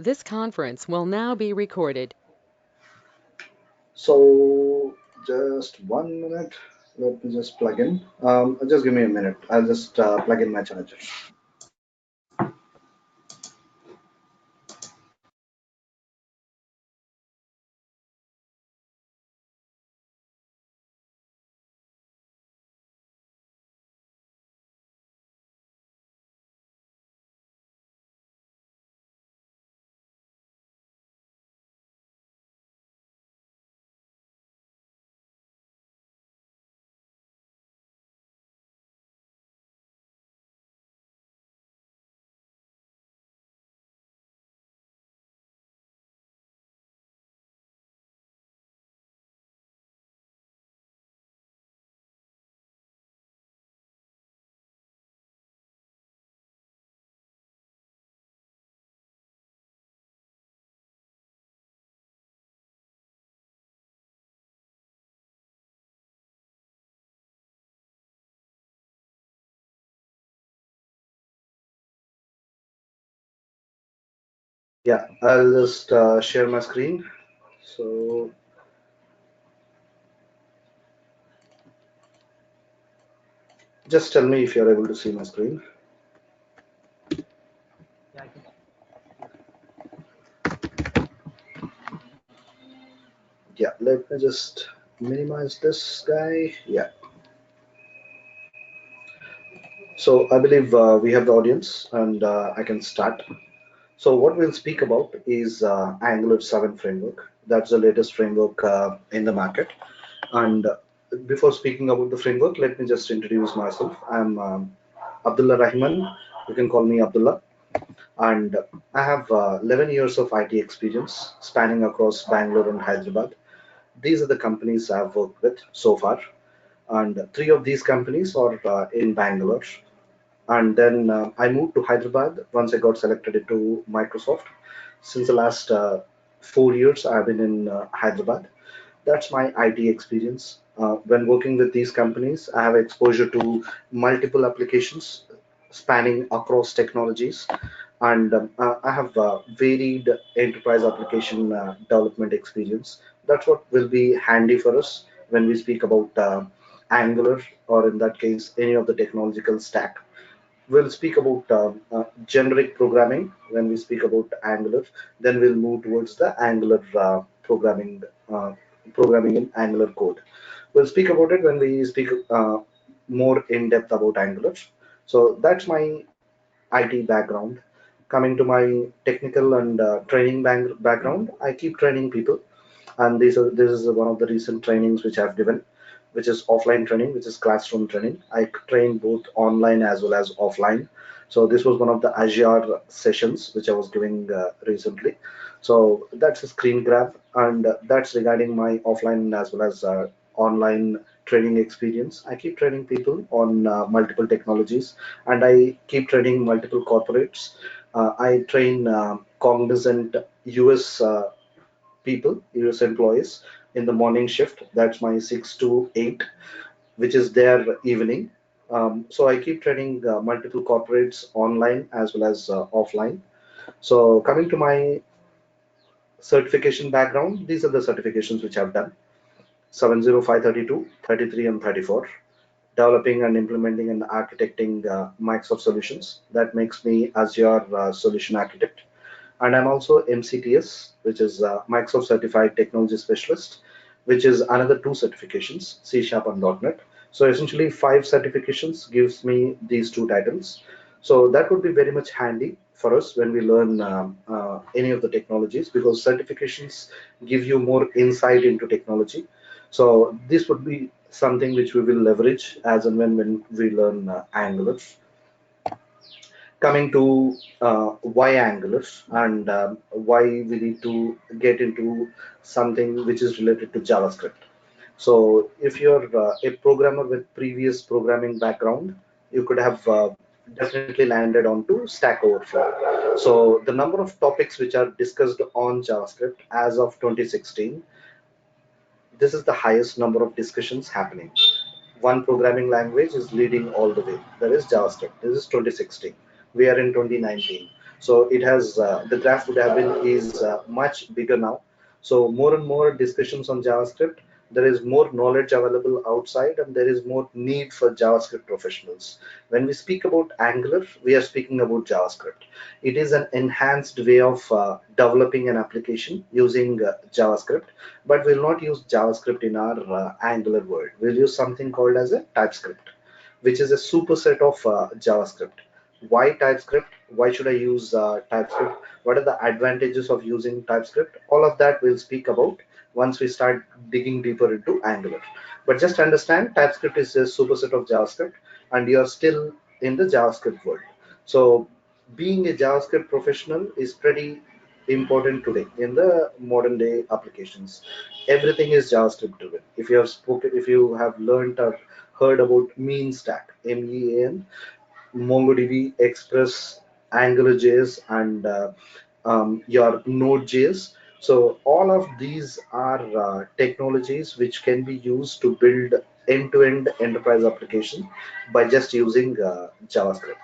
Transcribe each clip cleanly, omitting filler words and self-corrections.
This conference will now be recorded. So just 1 minute. Let me just plug in. Just give me a minute. I'll just plug in my charger. Yeah, I'll just share my screen. So just tell me if you're able to see my screen. Yeah, let me just minimize this guy. Yeah. So I believe we have the audience and I can start. So what we'll speak about is Angular 7 framework. That's the latest framework in the market. And before speaking about the framework, let me just introduce myself. I'm Abdullah Rahman. You can call me Abdullah. And I have 11 years of IT experience spanning across Bangalore and Hyderabad. These are the companies I've worked with so far. And three of these companies are in Bangalore. And then I moved to Hyderabad once I got selected into Microsoft. Since the last 4 years, I've been in Hyderabad. That's my IT experience. When working with these companies, I have exposure to multiple applications spanning across technologies, and I have varied enterprise application development experience. That's what will be handy for us when we speak about Angular, or in that case, any of the technological stack. We'll speak about generic programming when we speak about Angular. Then we'll move towards the Angular programming in Angular code. We'll speak about it when we speak more in depth about Angular. So that's my IT background. Coming to my technical and training background, I keep training people, and this is one of the recent trainings which I've given, which is offline training, which is classroom training. I train both online as well as offline. So this was one of the Azure sessions which I was giving recently. So that's a screen grab, and that's regarding my offline as well as online training experience. I keep training people on multiple technologies, and I keep training multiple corporates. I train cognizant US people, US employees, in the morning shift. That's my 6 to 8, which is their evening. So I keep training multiple corporates online as well as offline. So coming to my certification background, these are the certifications which I've done: 70532, 33, and 34. Developing and implementing and architecting Microsoft solutions. That makes me Azure Solution Architect. And I'm also MCTS, which is Microsoft Certified Technology Specialist, which is another two certifications, C Sharp and .NET. So essentially, 5 certifications gives me these two titles. So that would be very much handy for us when we learn any of the technologies, because certifications give you more insight into technology. So this would be something which we will leverage as and when we learn Angular. Coming to why Angular, and why we need to get into something which is related to JavaScript. So if you're a programmer with previous programming background, you could have definitely landed onto Stack Overflow. So the number of topics which are discussed on JavaScript as of 2016, this is the highest number of discussions happening. One programming language is leading all the way. That is JavaScript. This is 2016. We are in 2019. So it has the graph would have been is much bigger now. So more and more discussions on JavaScript. There is more knowledge available outside, and there is more need for JavaScript professionals. When we speak about Angular, we are speaking about JavaScript. It is an enhanced way of developing an application using JavaScript, but we'll not use JavaScript in our Angular world. We'll use something called as a TypeScript, which is a superset of JavaScript. Why TypeScript? Why should I use TypeScript? What are the advantages of using TypeScript? All of that we'll speak about once we start digging deeper into Angular. But just understand TypeScript is a superset of JavaScript, and you're still in the JavaScript world. So being a JavaScript professional is pretty important today in the modern day applications. Everything is JavaScript driven. If you have learned or heard about mean stack, MEAN, MongoDB, Express, AngularJS, and your Node.js. So all of these are technologies which can be used to build end-to-end enterprise application by just using JavaScript.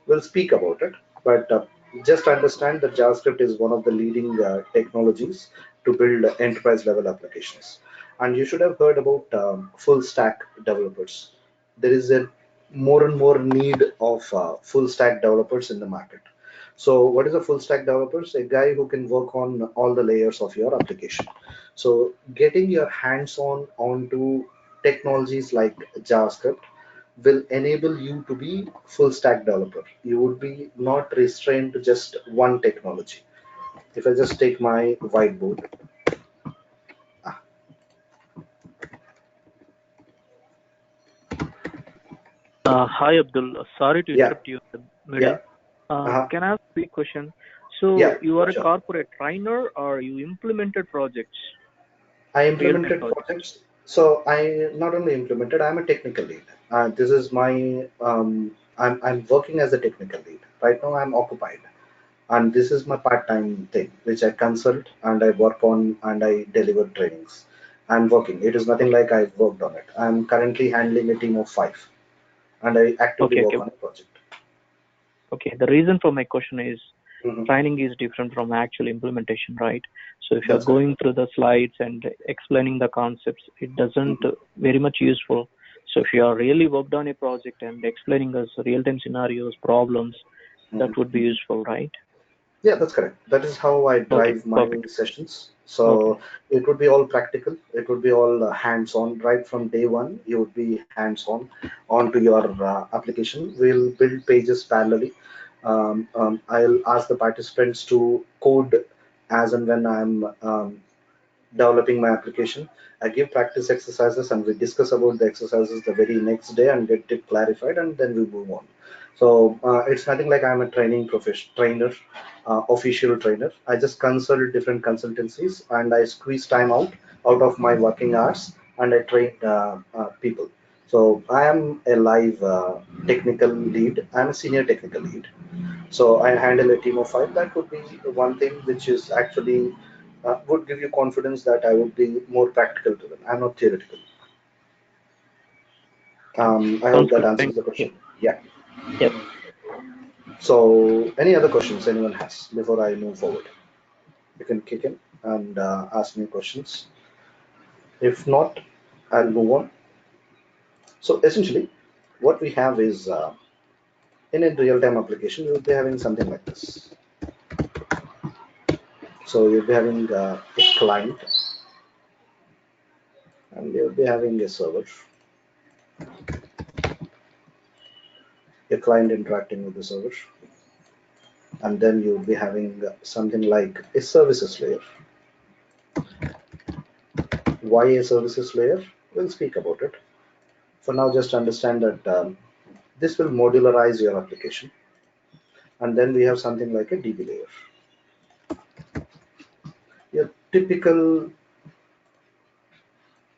We'll speak about it, but just understand that JavaScript is one of the leading technologies to build enterprise level applications. And you should have heard about full stack developers. There is a more and more need of full stack developers in the market. So what is a full stack developers? A guy who can work on all the layers of your application. So getting your hands on onto technologies like JavaScript will enable you to be full stack developer. You would be not restrained to just one technology. If I just take my whiteboard, ah, Hi Abdul, sorry to yeah, interrupt you in the middle. yeah, uh-huh, Can I ask a quick question? yeah, So you are a sure. corporate trainer or you implemented projects, I real-time implemented projects? projects. So I not only implemented, I'm a technical lead. This is my I'm working as a technical lead right now. I'm occupied, and this is my part-time thing, which I consult and I work on and I deliver trainings. I'm working. It is nothing Okay, like I've worked on it. I'm currently handling a team of 5, and I actively okay, work okay, on a project. okay. The reason for my question is Hmm. training is different from actual implementation, right? So if you're That's correct. going through the slides and explaining the concepts, it doesn't Hmm. very much useful. So if you are really worked on a project and explaining us real-time scenarios, problems, that Hmm. would be useful, right? Yeah, that's correct. That is how I Okay, drive my perfect. sessions. Okay. So it would be all practical. It would be all hands-on. Right from day one, you would be hands-on onto your application. We'll build pages parallelly. I'll ask the participants to code as and when I'm developing my application. I give practice exercises and we discuss about the exercises the very next day and get it clarified, and then we move on. So it's nothing like I'm a training trainer, official trainer. I just consult different consultancies and I squeeze time out of my working hours and I train people. So I am a live technical lead. I'm a senior technical lead, so I handle a team of 5. That would be one thing which is actually would give you confidence that I would be more practical to them. I'm not theoretical. I Sounds hope that good. Thank answers the you. question. Yeah. Yes. So any other questions anyone has before I move forward? You can kick in and ask me questions. If not, I'll move on. So essentially, what we have is in a real-time application, you'll be having something like this. So you'll be having a client and you'll be having a server, a client interacting with the server, and then you'll be having something like a services layer. Why a services layer? We'll speak about it. For now, just understand that this will modularize your application, and then we have something like a DB layer. Your typical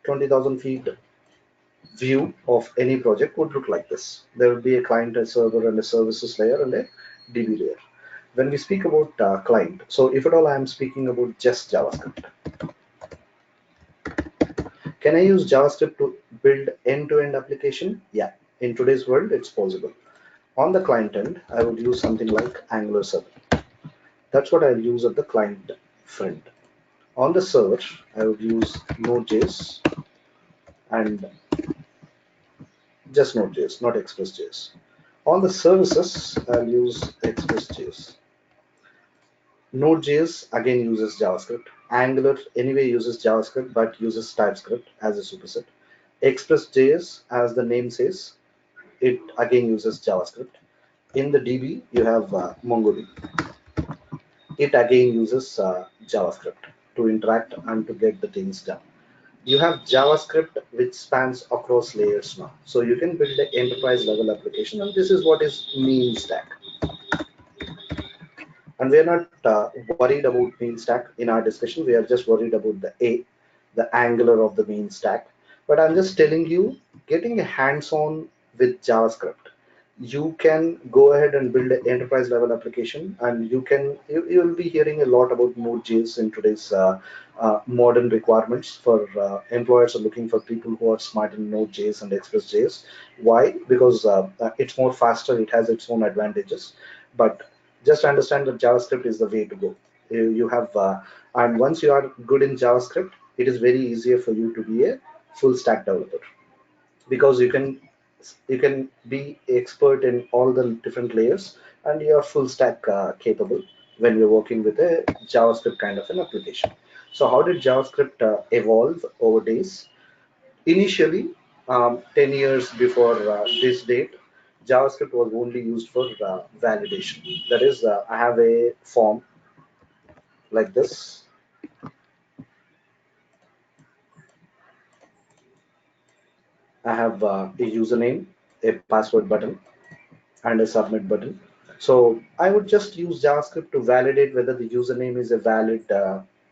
20,000 feet view of any project would look like this. There will be a client, a server, and a services layer, and a DB layer. When we speak about client, so if at all I am speaking about just JavaScript, can I use JavaScript to build end-to-end application? Yeah, in today's world, it's possible. On the client end, I would use something like Angular 7. That's what I'll use at the client front. On the server, I would use Node.js and just Node.js, not Express.js. On the services, I'll use Express.js. Node.js again uses JavaScript. Angular anyway uses JavaScript but uses TypeScript as a superset. Express.js, as the name says, it again uses JavaScript. In the DB, you have MongoDB. It again uses JavaScript to interact and to get the things done. You have JavaScript which spans across layers now. So you can build an enterprise level application, and this is what is mean stack. And we are not worried about mean stack in our discussion. We are just worried about the Angular of the mean stack. But I'm just telling you, getting a hands-on with JavaScript, you can go ahead and build an enterprise level application, and you will be hearing a lot about Node.js in today's modern requirements for employers are looking for people who are smart in Node.js and Express.js. Why? Because it's more faster, it has its own advantages. But just understand that JavaScript is the way to go. You have, and once you are good in JavaScript, it is very easier for you to be a full stack developer, because you can be expert in all the different layers, and you are full stack capable when you're working with a JavaScript kind of an application. So how did JavaScript evolve over days? Initially, 10 years before this date, JavaScript was only used for validation. That is, I have a form like this. I have a username, a password button, and a submit button. So I would just use JavaScript to validate whether the username is a valid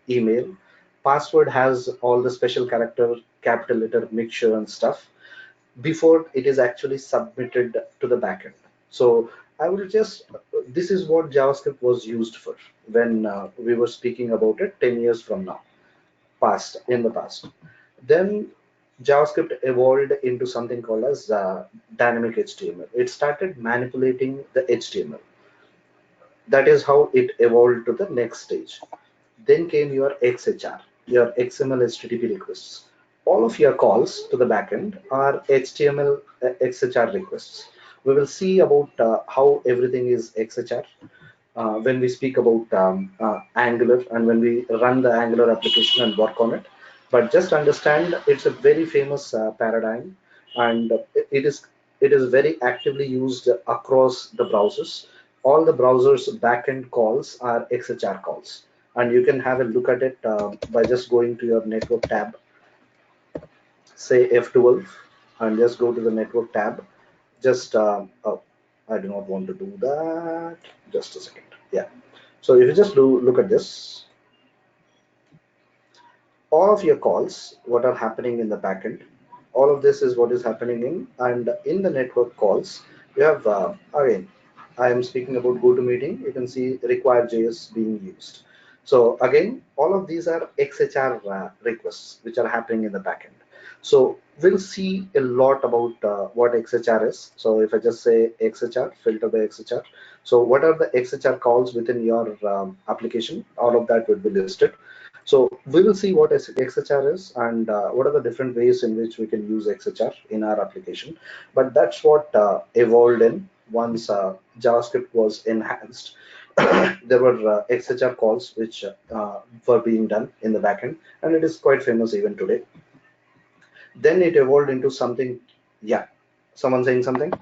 email. Password has all the special character, capital letter mixture and stuff before it is actually submitted to the backend. So I will just, this is what JavaScript was used for when we were speaking about it 10 years from now, in the past. Then JavaScript evolved into something called as dynamic HTML. It started manipulating the HTML. That is how it evolved to the next stage. Then came your XHR, your XML HTTP requests. All of your calls to the backend are HTML XHR requests. We will see about how everything is XHR when we speak about Angular and when we run the Angular application and work on it. But just understand it's a very famous paradigm, and it is very actively used across the browsers. All the browsers backend calls are XHR calls, and you can have a look at it by just going to your network tab, say F12, and just go to the network tab. Just oh, I do not want to do that. Just a second. Yeah. So if you just look at this, all of your calls, what are happening in the backend, all of this is what is happening and in the network calls, you have, again, I am speaking about GoToMeeting, you can see require JS being used. So again, all of these are XHR requests, which are happening in the backend. So we'll see a lot about what XHR is. So if I just say XHR, filter by XHR. So what are the XHR calls within your application? All of that would be listed. So we will see what XHR is and what are the different ways in which we can use XHR in our application. But that's what evolved in once JavaScript was enhanced. There were XHR calls which were being done in the backend, and it is quite famous even today. Then it evolved into something. Yeah, someone saying something.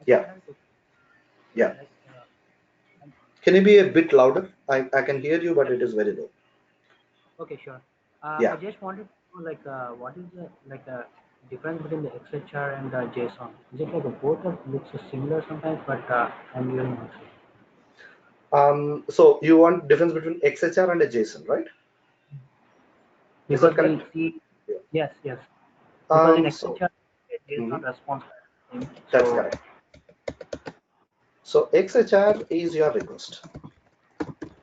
Yeah, yeah. Can you be a bit louder? I can hear you, but it is very low. Okay, sure. I Yeah. just wanted to know, what is the difference between the XHR and JSON? Is it like a both of looks similar sometimes, but I'm really not sure. So you want difference between XHR and a JSON, right? Is that Because correct? we see, Yeah. yes, because in So XHR, mhm, JSON response thing. that's So correct. So XHR is your request.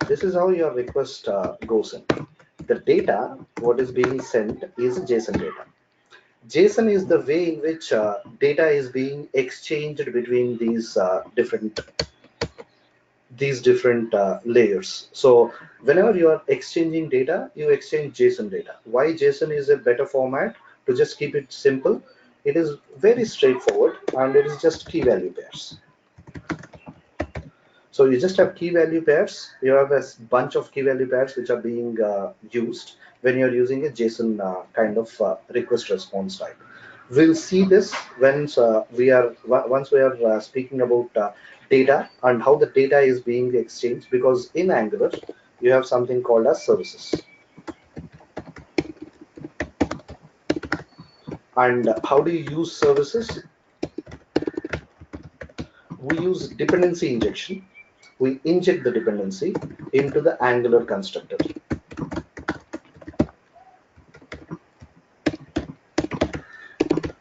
This is how your request goes in. The data, what is being sent, is JSON data. JSON is the way in which data is being exchanged between these different layers. So whenever you are exchanging data, you exchange JSON data. Why JSON is a better format? To just keep it simple, it is very straightforward, and it is just key value pairs. So you just have key value pairs. You have a bunch of key value pairs which are being used when you're using a JSON kind of request response type. We'll see this once we are speaking about data and how the data is being exchanged, because in Angular you have something called as services. And how do you use services? We use dependency injection. We inject the dependency into the Angular constructor.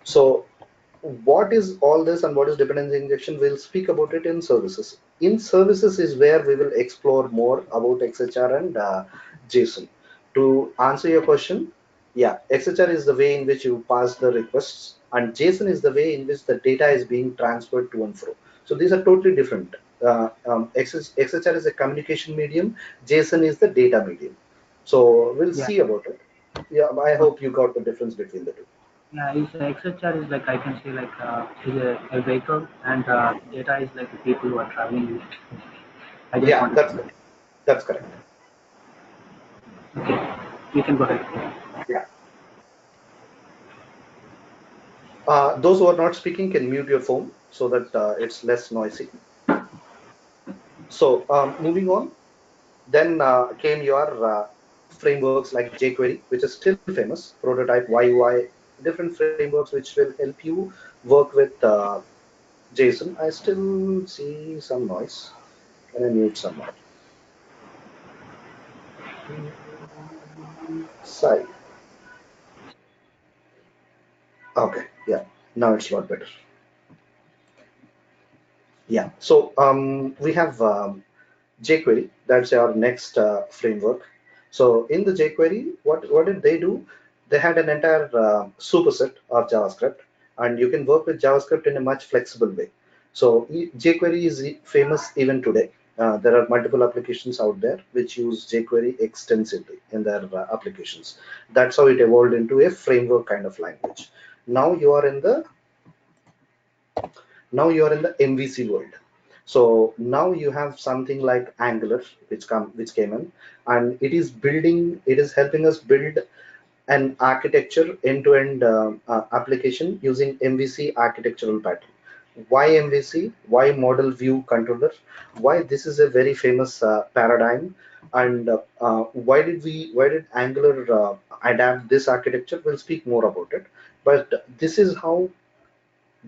So what is all this and what is dependency injection? We'll speak about it in services. In services is where we will explore more about XHR and JSON. To answer your question, yeah, XHR is the way in which you pass the requests, and JSON is the way in which the data is being transferred to and fro. So these are totally different. XHR is a communication medium, JSON is the data medium. So we'll Yeah. see about it. Yeah, I Okay. hope you got the difference between the two. Yeah, is XHR is like I can say like is a vehicle and data is like the people who are traveling with. I just Yeah, wanted to that's know. correct. That's correct. Okay, you can go ahead. Yeah. Those who are not speaking can mute your phone so that it's less noisy. So moving on, then came your frameworks like jQuery, which is still famous, Prototype, YUI, different frameworks which will help you work with JSON. I still see some noise. Can I mute someone? Sai. Okay, yeah. Now it's a lot better. Yeah. So we have jQuery. That's our next framework. So in the jQuery, what did they do? They had an entire superset of JavaScript, and you can work with JavaScript in a much flexible way. So jQuery is famous even today. There are multiple applications out there which use jQuery extensively in their applications. That's how it evolved into a framework kind of language. Now you are in the MVC world. So now you have something like Angular, which came in, and it is helping us build an architecture end-to-end application using MVC architectural pattern. Why MVC? Why model view controller? Why this is a very famous paradigm? And why did Angular adapt this architecture? We'll speak more about it. But this is how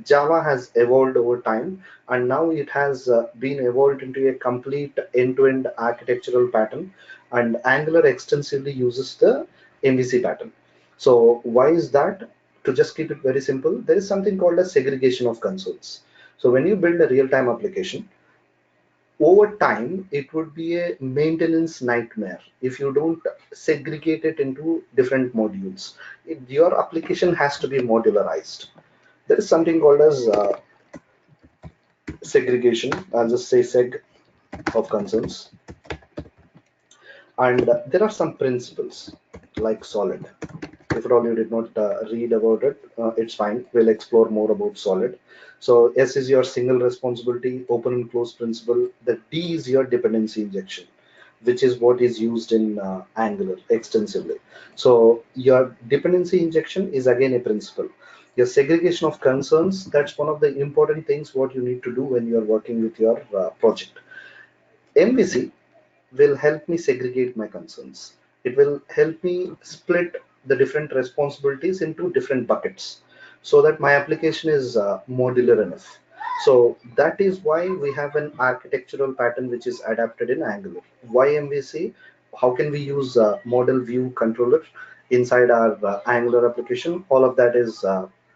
Java has evolved over time, and now it has been evolved into a complete end-to-end architectural pattern. And Angular extensively uses the MVC pattern. So why is that? To just keep it very simple, there is something called a segregation of consoles. So when you build a real-time application, over time it would be a maintenance nightmare if you don't segregate it into different modules. Your application has to be modularized. There is something called as segregation. I'll just say seg of concerns. And there are some principles like solid. If at all you did not read about it, it's fine. We'll explore more about solid. So S is your single responsibility, open and close principle. The D is your dependency injection, which is what is used in Angular extensively. So your dependency injection is again a principle. Your segregation of concerns, that's one of the important things what you need to do when you're working with your project. MVC will help me segregate my concerns. It will help me split the different responsibilities into different buckets so that my application is modular enough. So that is why we have an architectural pattern which is adapted in Angular. Why MVC? How can we use model view controller inside our Angular application? All of that is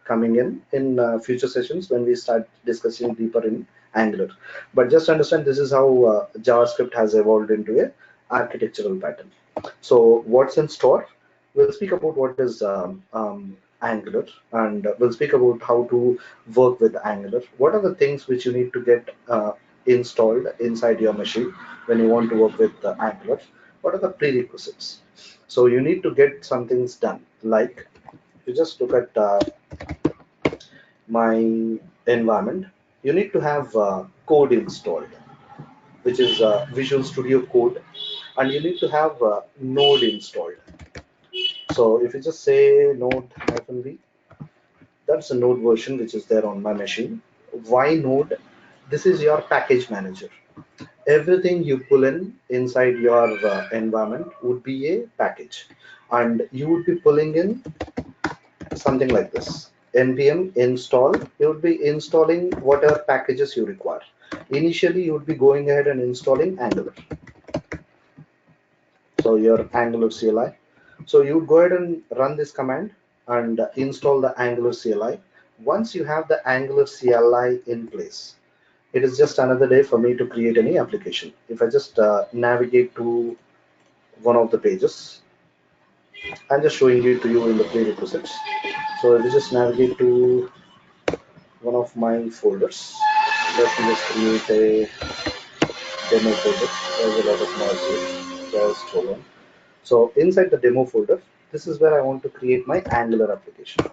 coming in future sessions when we start discussing deeper in Angular. But just understand this is how JavaScript has evolved into a architectural pattern. So what's in store? We'll speak about what is Angular, and we'll speak about how to work with Angular. What are the things which you need to get installed inside your machine when you want to work with Angular? What are the prerequisites? So you need to get some things done. Like, you just look at my environment, you need to have code installed, which is Visual Studio Code, and you need to have Node installed. So if you just say Node-v, that's a Node version which is there on my machine. Why Node? This is your package manager. Everything you pull in inside your environment would be a package, and you would be pulling in something like this: npm install. You would be installing whatever packages you require. Initially you would be going ahead and installing Angular, so your Angular CLI. So you would go ahead and run this command and install the Angular CLI. Once you have the Angular CLI in place, it is just another day for me to create any application. If I just navigate to one of the pages, I'm just showing it to you in the prerequisites. So if you just navigate to one of my folders, let me just create a demo folder. There's a lot of noise here. Just hold on. So inside the demo folder, this is where I want to create my Angular application.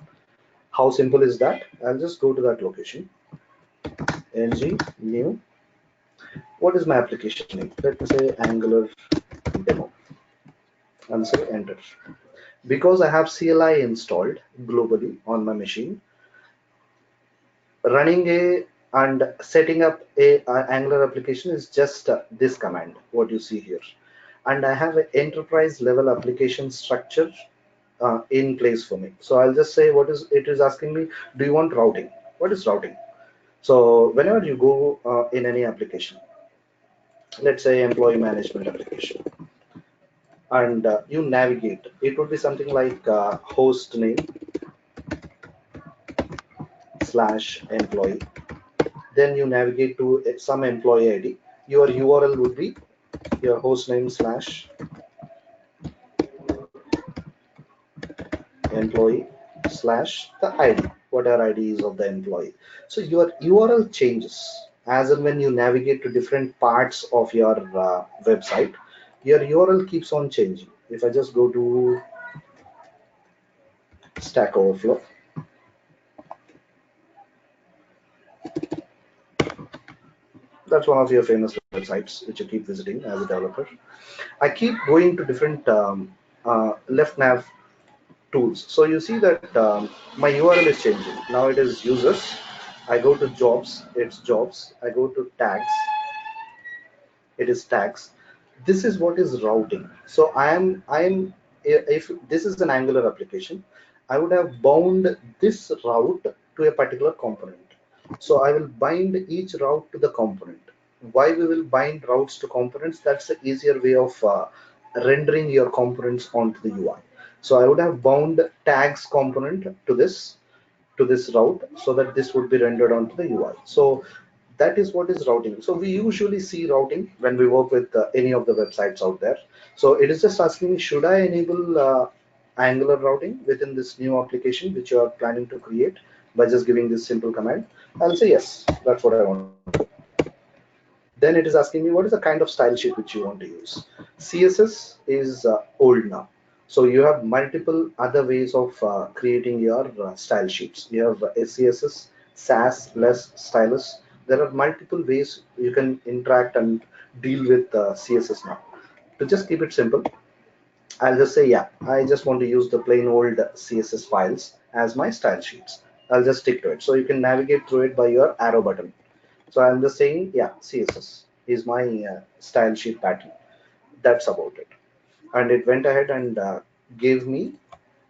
How simple is that? I'll just go to that location. ng new. What is my application name? Let me say Angular demo and say enter. Because I have CLI installed globally on my machine, running a and setting up a Angular application is just this command, what you see here. And I have an enterprise level application structure in place for me. So I'll just say, what is it is asking me, do you want routing? What is routing? So whenever you go in any application, let's say employee management application, and you navigate, it would be something like host name slash employee. Then you navigate to some employee ID. Your URL would be your host name slash employee slash the ID, whatever ID is of the employee. So your URL changes as and when you navigate to different parts of your website. Your URL keeps on changing. If I just go to Stack Overflow, that's one of your famous websites which you keep visiting as a developer. I keep going to different left nav tools. So you see that my URL is changing. Now it is users. I go to jobs, it's jobs. I go to tags, it is tags. This is what is routing. So I am if this is an Angular application, I would have bound this route to a particular component. So I will bind each route to the component. Why we will bind routes to components? That's the easier way of rendering your components onto the UI. So I would have bound tags component to this route so that this would be rendered onto the UI. So that is what is routing. So we usually see routing when we work with any of the websites out there. So it is just asking me, should I enable Angular routing within this new application which you are planning to create by just giving this simple command? I'll say yes, that's what I want to do. Then it is asking me, what is the kind of style sheet which you want to use? CSS is old now. So you have multiple other ways of creating your style sheets. You have SCSS, SAS, less stylus. There are multiple ways you can interact and deal with CSS now. To just keep it simple, I'll just say, yeah, I just want to use the plain old CSS files as my style sheets. I'll just stick to it. So you can navigate through it by your arrow button. So I'm just saying, yeah, CSS is my style sheet pattern. That's about it. And it went ahead and gave me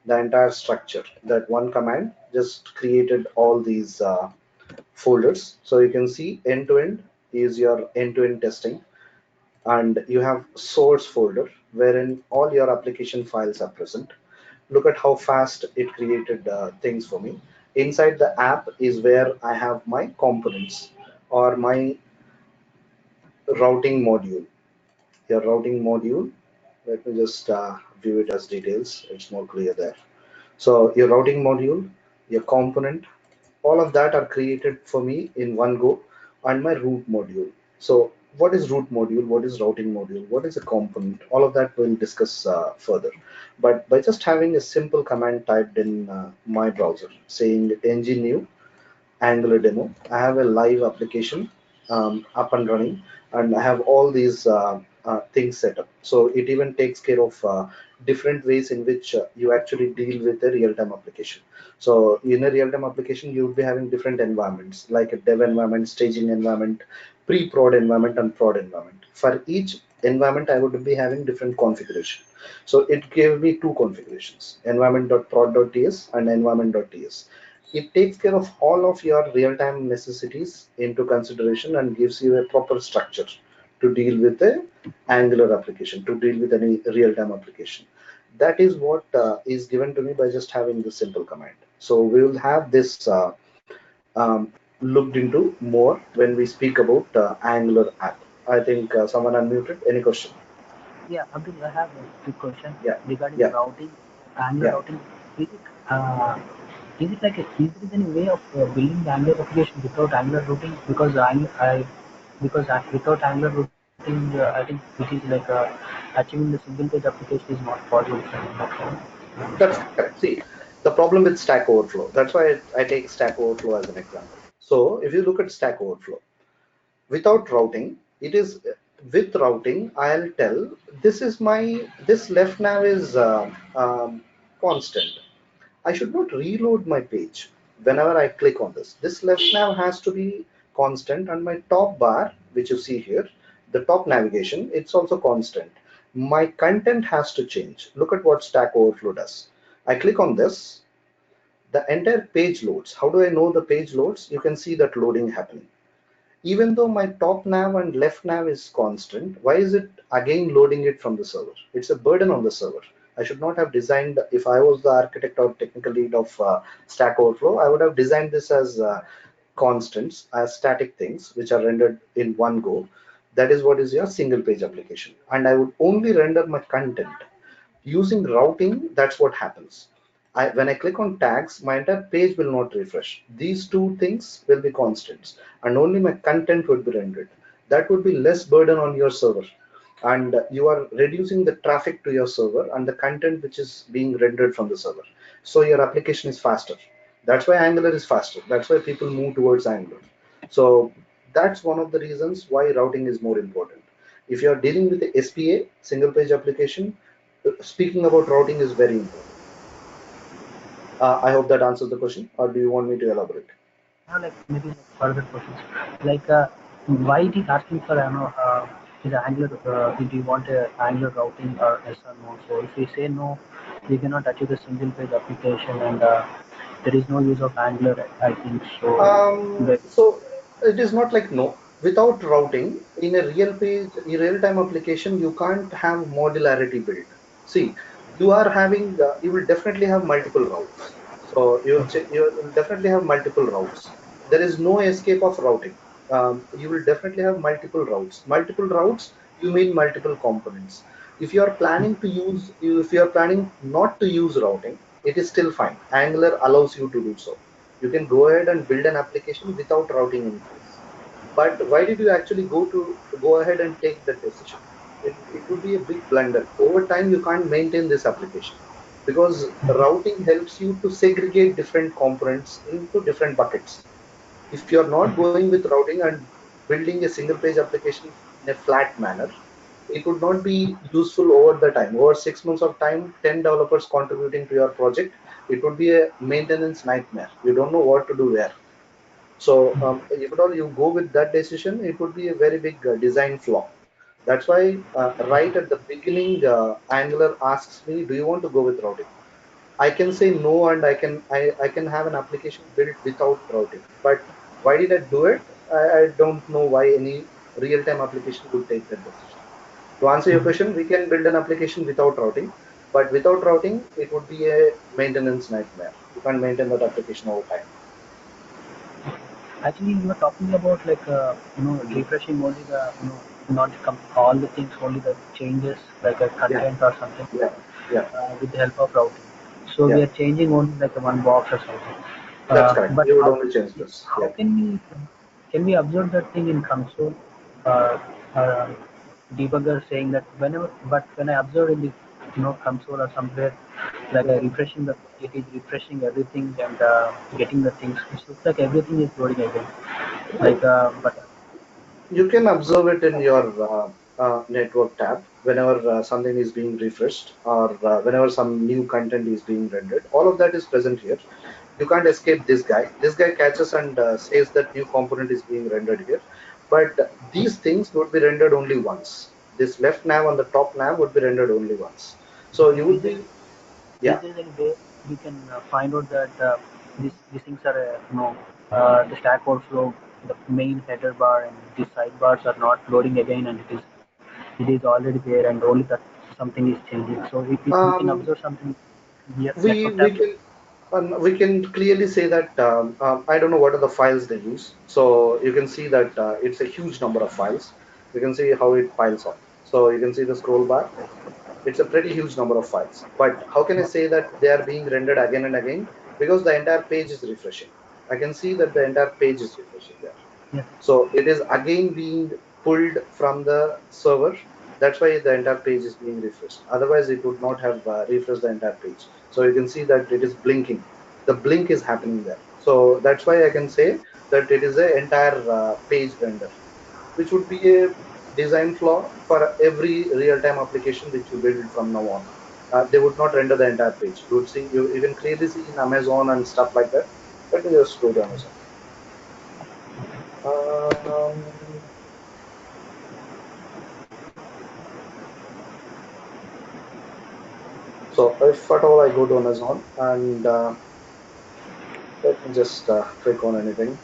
the entire structure. That one command just created all these folders. So you can see end to end is your end to end testing, and you have source folder wherein all your application files are present. Look at how fast it created things for me. Inside the app is where I have my components or my routing module. Your routing module, let me just view it as details, it's more clear there. So your routing module, your component, all of that are created for me in one go, and my root module. So what is root module? What is routing module? What is a component? All of that we'll discuss further. But by just having a simple command typed in my browser saying ng new Angular demo, I have a live application up and running, and I have all these things set up. So it even takes care of different ways in which you actually deal with a real-time application. So in a real-time application, you would be having different environments like a dev environment, staging environment, pre-prod environment, and prod environment. For each environment, I would be having different configuration. So it gave me two configurations: environment.prod.ts and environment.ts. It takes care of all of your real-time necessities into consideration and gives you a proper structure to deal with a Angular application, to deal with any real-time application. That is what is given to me by just having this simple command. So we will have this looked into more when we speak about Angular app. I think someone unmuted. Any question? Yeah, Abdul, I have a quick question Yeah, regarding yeah, routing, Angular yeah. routing. Is it uh, is there any way of building the Angular application without Angular routing? Without Angular routing, I think it is like achieving the single page application is not possible from that time. That's correct. See, the problem with Stack Overflow. That's why I take Stack Overflow as an example. So if you look at Stack Overflow, without routing, it is with routing. I'll tell this left nav is constant. I should not reload my page whenever I click on this. This left nav has to be constant, and my top bar, which you see here, the top navigation, it's also constant. My content has to change. Look at what Stack Overflow does. I click on this, the entire page loads. How do I know the page loads? You can see that loading happening. Even though my top nav and left nav is constant, why is it again loading it from the server? It's a burden on the server. I should not have designed, if I was the architect or technical lead of Stack Overflow, I would have designed this as constants, as static things, which are rendered in one go. That is what is your single page application. And I would only render my content. Using routing, that's what happens. When I click on tags, my entire page will not refresh. These two things will be constants, and only my content would be rendered. That would be less burden on your server, and you are reducing the traffic to your server and the content which is being rendered from the server. So your application is faster. That's why Angular is faster. That's why people move towards Angular. So that's one of the reasons why routing is more important. If you are dealing with the SPA, single page application, speaking about routing is very important. I hope that answers the question, or do you want me to elaborate? I have like maybe like further questions, like why it is asking for is Angular? Do you want a Angular routing or yes or no? So if we say no, we cannot achieve the single page application, and there is no use of Angular. I think so. So it is not like no. Without routing, in a real page, in real-time application, you can't have modularity built. See, you will definitely have multiple routes. So you will definitely have multiple routes. There is no escape of routing. You will definitely have multiple routes. Multiple routes, you mean multiple components. If you are planning not to use routing, it is still fine. Angular allows you to do so. You can go ahead and build an application without routing in place. But why did you actually go ahead and take that decision? It would be a big blunder. Over time, you can't maintain this application because routing helps you to segregate different components into different buckets. If you're not going with routing and building a single page application in a flat manner, it would not be useful over the time. Over 6 months of time, 10 developers contributing to your project, it would be a maintenance nightmare. You don't know what to do there. So if at all you go with that decision, it would be a very big design flaw. That's why right at the beginning, Angular asks me, do you want to go with routing? I can say no, and I can have an application built without routing. But why did I do it? I don't know why any real-time application would take that decision. To answer your question, we can build an application without routing, but without routing, it would be a maintenance nightmare. You can't maintain that application over time. Actually, you were talking about like refreshing only the not all the things, only the changes like a Yeah, content or something yeah, yeah, with the help of routing. So we yeah. are changing only like one box or something. That's correct. But You would only change this. how Yeah. can we observe that thing in console? uh, uh, debugger saying that whenever, but when I observe in the console or somewhere, like I refreshing the, it is refreshing everything and getting the things. It looks like everything is loading again. Like, but You can observe it in your network tab whenever something is being refreshed or whenever some new content is being rendered. All of that is present here. You can't escape this guy. This guy catches and says that new component is being rendered here. But these things would be rendered only once. This left nav on the top nav would be rendered only once. So you would is there be, is yeah. there any way we can find out that these things are the Stack Overflow, the main header bar and the sidebars are not loading again, and it is already there, and only that something is changing. So if we can Um, observe something here, we network tab. we can we can clearly say that I don't know what are the files they use. So you can see that it's a huge number of files. You can see how it piles up. So you can see the scroll bar. It's a pretty huge number of files. But how can I say that they are being rendered again and again? Because the entire page is refreshing. I can see that the entire page is refreshing there. Yes. So it is again being pulled from the server. That's why the entire page is being refreshed. Otherwise, it would not have refreshed the entire page. So you can see that it is blinking. The blink is happening there. So that's why I can say that it is an entire page render, which would be a design flaw for every real-time application which you build from now on. They would not render the entire page. You would see, you can clearly see in Amazon and stuff like that. Let me just go to Amazon. Um, So if at all I go to Amazon and let me just click on anything.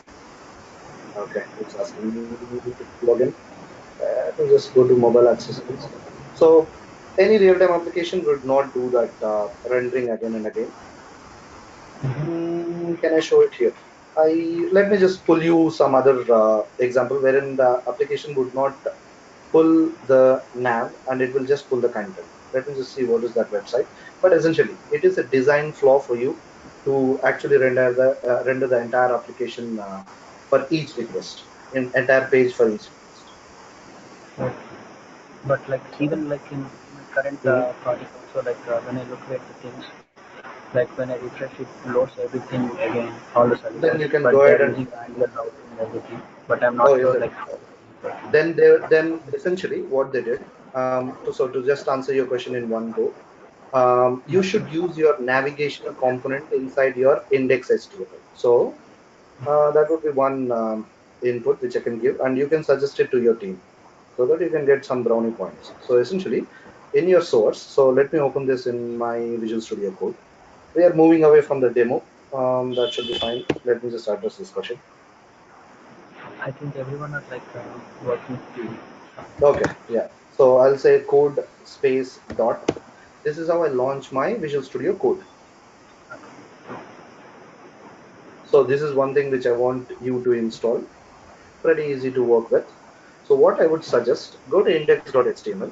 Okay, it's asking me to log in. Let me just go to mobile accessories. So any real-time application would not do that rendering again and again. Can I show it here? Let me just pull you some other example wherein the application would not pull the nav and it will just pull the content. Let me just see what is that website. But essentially, it is a design flaw for you to actually render the entire application for each request, in entire page for each request. Okay. But like Okay. even like in my current Mhm. project also, like when I look at the things, like when I refresh it, loads everything again, all the Then services, you can but go they ahead are and using Angular routing and everything. But I'm oh, not is sure it? like how. Then essentially what they did. To just answer your question in one go, you should use your navigation component inside your index HTML. So that would be one input which I can give, and you can suggest it to your team so that you can get some brownie points. So essentially, in your source, so let me open this in my Visual Studio Code. We are moving away from the demo. That should be fine. Let me just address this question. I think everyone are like working. Okay, yeah. So I'll say code space dot. This is how I launch my Visual Studio Code. So this is one thing which I want you to install. Pretty easy to work with. So what I would suggest, go to index.html,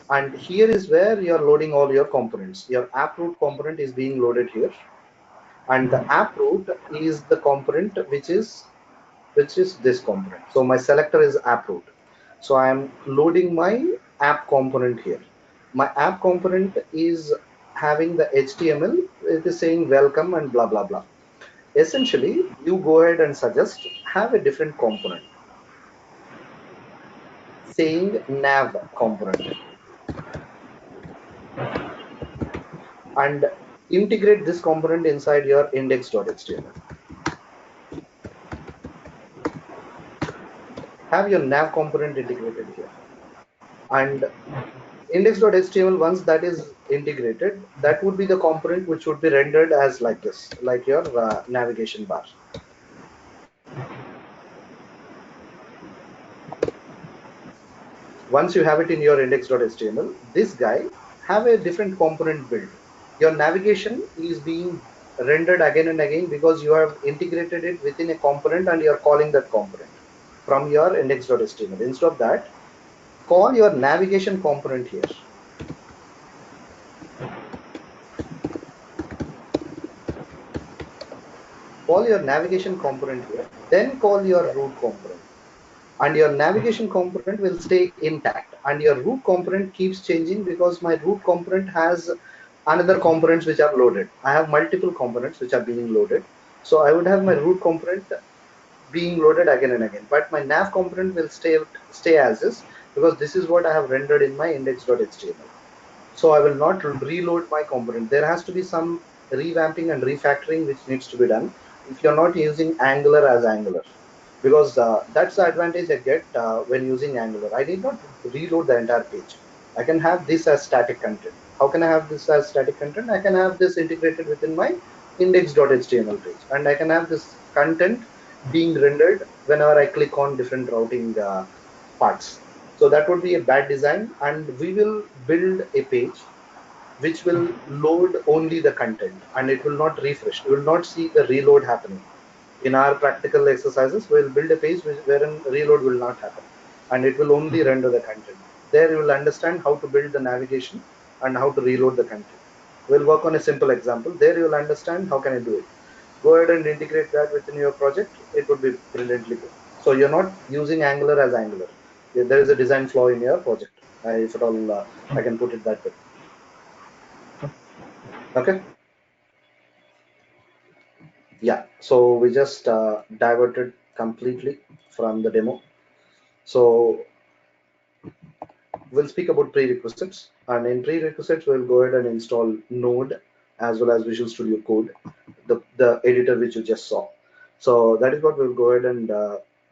and here is where you're loading all your components. Your app root component is being loaded here, and the app root is the component which is this component. So my selector is app root. So I'm loading my app component here. My app component is having the HTML. It is saying welcome and blah blah blah. Essentially, you go ahead and suggest have a different component saying nav component and integrate this component inside your index.html. Have your nav component integrated here. And index.html, once that is integrated, that would be the component which would be rendered as like this, like your navigation bar. Once you have it in your index.html, this guy have a different component built. Your navigation is being rendered again and again because you have integrated it within a component and you're calling that component from your index.html. Instead of that, call your navigation component here. Call your navigation component here, then call your root component. and your navigation component will stay intact, and your root component keeps changing because my root component has another components which are loaded. I have multiple components which are being loaded, so I would have my root component being loaded again and again, but my nav component will stay as is, because this is what I have rendered in my index.html. So I will not reload my component. There has to be some revamping and refactoring which needs to be done if you're not using Angular as Angular, because that's the advantage I get when using Angular. I need not reload the entire page. I can have this as static content. How can I have this as static content? I can have this integrated within my index.html page, and I can have this content being rendered whenever I click on different routing parts. So that would be a bad design, and we will build a page which will load only the content, and it will not refresh. You will not see the reload happening. In our practical exercises, we'll build a page wherein reload will not happen, and it will only render the content. There you will understand how to build the navigation and how to reload the content. We'll work on a simple example. There you will understand how can I do it. Go ahead and integrate that within your project. It would be brilliantly good. So you're not using Angular as Angular. There is a design flaw in your project. If at all, I can put it that way. Okay. Yeah. So we just diverted completely from the demo. So we'll speak about prerequisites, and in prerequisites we'll go ahead and install Node as well as Visual Studio Code, the editor which you just saw. So that is what we'll go ahead and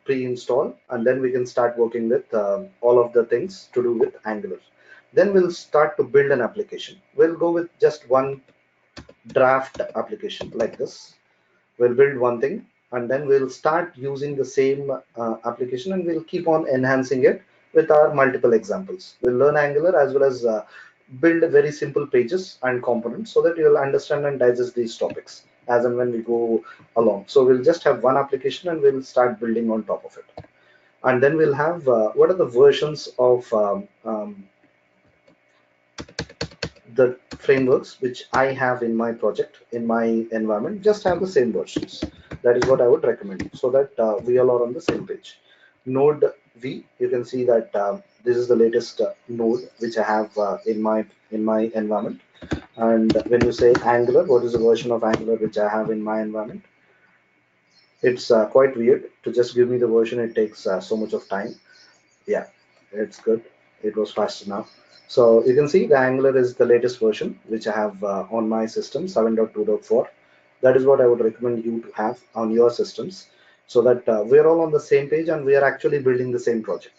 pre-install, and then we can start working with all of the things to do with Angular. Then we'll start to build an application. We'll go with just one draft application like this. We'll build one thing, and then we'll start using the same application, and we'll keep on enhancing it with our multiple examples. We'll learn Angular as well as build very simple pages and components so that you'll understand and digest these topics as and when we go along. So we'll just have one application and we'll start building on top of it. And then we'll have what are the versions of the frameworks which I have in my project, in my environment. Just have the same versions. That is what I would recommend, so that we all are on the same page. Node V, you can see that this is the latest node which I have in my environment. And when you say Angular, what is the version of Angular which I have in my environment? It's quite weird to just give me the version. It takes so much of time. Yeah, it's good. It was fast enough. So you can see the Angular is the latest version which I have on my system, 7.2.4. That is what I would recommend you to have on your systems, so that we're all on the same page and we are actually building the same project.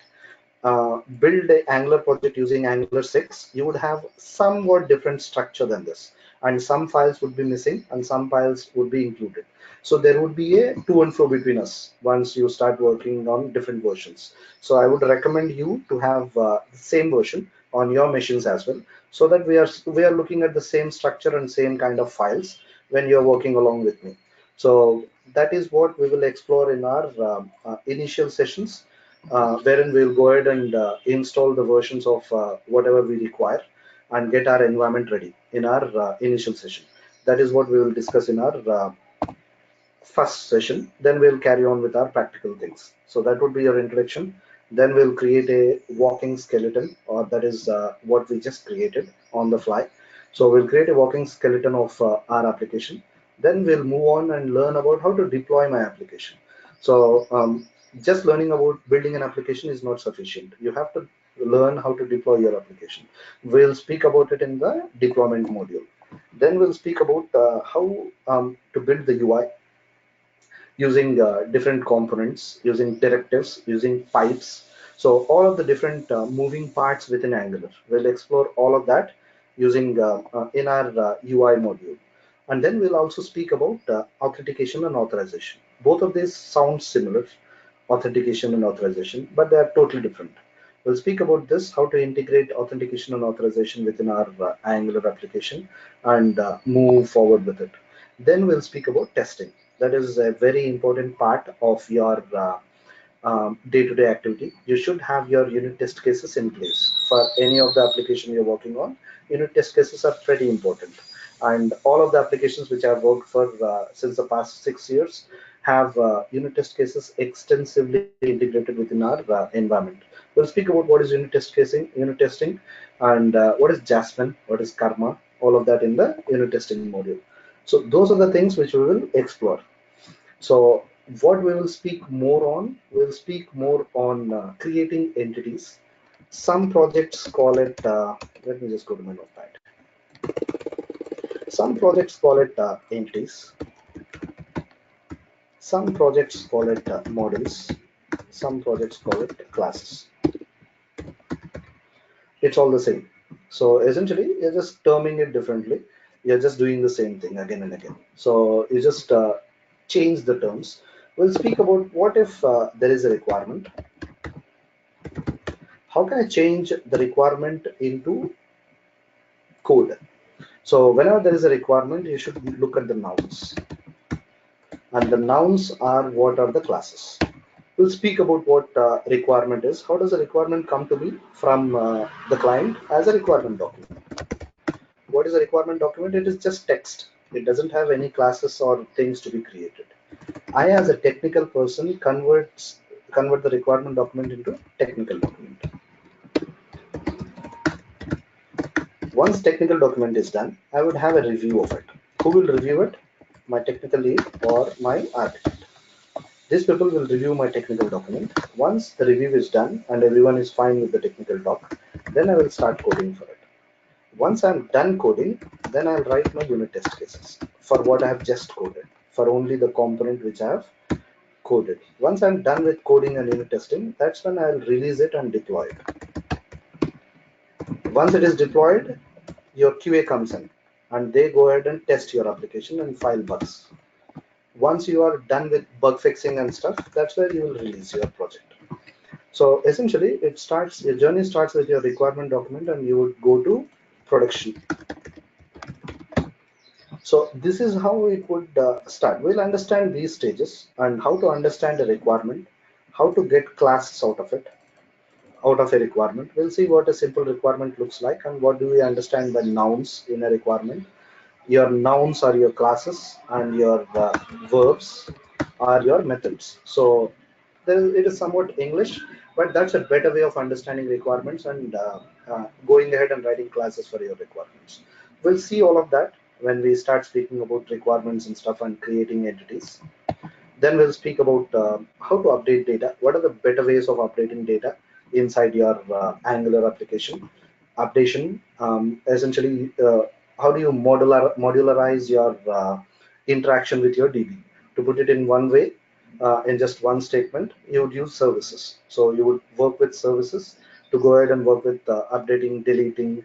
Build a Angular project using Angular 6, you would have somewhat different structure than this, and some files would be missing and some files would be included. So there would be a to and fro between us once you start working on different versions. So I would recommend you to have the same version on your machines as well, so that we are looking at the same structure and same kind of files when you're working along with me. So that is what we will explore in our initial sessions, wherein we'll go ahead and install the versions of whatever we require and get our environment ready in our initial session. That is what we will discuss in our first session. Then we'll carry on with our practical things. So that would be your introduction. Then we'll create a walking skeleton, or that is what we just created on the fly. So we'll create a walking skeleton of our application. Then we'll move on and learn about how to deploy my application. So just learning about building an application is not sufficient. You have to learn how to deploy your application. We'll speak about it in the deployment module. Then we'll speak about how to build the UI using different components, using directives, using pipes. So all of the different moving parts within Angular. We'll explore all of that using in our UI module. And then we'll also speak about authentication and authorization. Both of these sound similar, authentication and authorization, but they are totally different. We'll speak about this, how to integrate authentication and authorization within our Angular application and move forward with it. Then we'll speak about testing. That is a very important part of your day-to-day activity. You should have your unit test cases in place for any of the application you're working on. Unit test cases are pretty important, and all of the applications which I've worked for since the past 6 years, have unit test cases extensively integrated within our environment. We'll speak about what is unit testing, and what is Jasmine, what is Karma, all of that in the unit testing module. So those are the things which we will explore. So what we will speak more on, we'll speak more on creating entities. Some projects call it, let me just go to my notepad. Some projects call it entities. Some projects call it models. Some projects call it classes. It's all the same. So essentially, you're just terming it differently. You're just doing the same thing again and again. So you just change the terms. We'll speak about what if there is a requirement. How can I change the requirement into code? So whenever there is a requirement, you should look at the nouns. And the nouns are what are the classes. We'll speak about what requirement is. How does a requirement come to be from the client as a requirement document? What is a requirement document? It is just text. It doesn't have any classes or things to be created. I, as a technical person, convert the requirement document into technical document. Once technical document is done, I would have a review of it. Who will review it? My technical lead or my architect. These people will review my technical document. Once the review is done and everyone is fine with the technical doc, then I will start coding for it. Once I'm done coding, then I'll write my unit test cases for what I have just coded, for only the component which I have coded. Once I'm done with coding and unit testing, that's when I'll release it and deploy it. Once it is deployed, your QA comes in and they go ahead and test your application and file bugs. Once you are done with bug fixing and stuff, that's where you will release your project. So essentially, your journey starts with your requirement document and you would go to production. So this is how it would start. We'll understand these stages and how to understand a requirement, how to get classes out of it, out of a requirement. We'll see what a simple requirement looks like and what do we understand by nouns in a requirement. Your nouns are your classes and your verbs are your methods. So it is somewhat English, but that's a better way of understanding requirements and going ahead and writing classes for your requirements. We'll see all of that when we start speaking about requirements and stuff and creating entities. Then we'll speak about how to update data. What are the better ways of updating data inside your Angular application? Updation, essentially, how do you modularize your interaction with your DB? To put it in one way, in just one statement, you would use services. So you would work with services to go ahead and work with updating, deleting,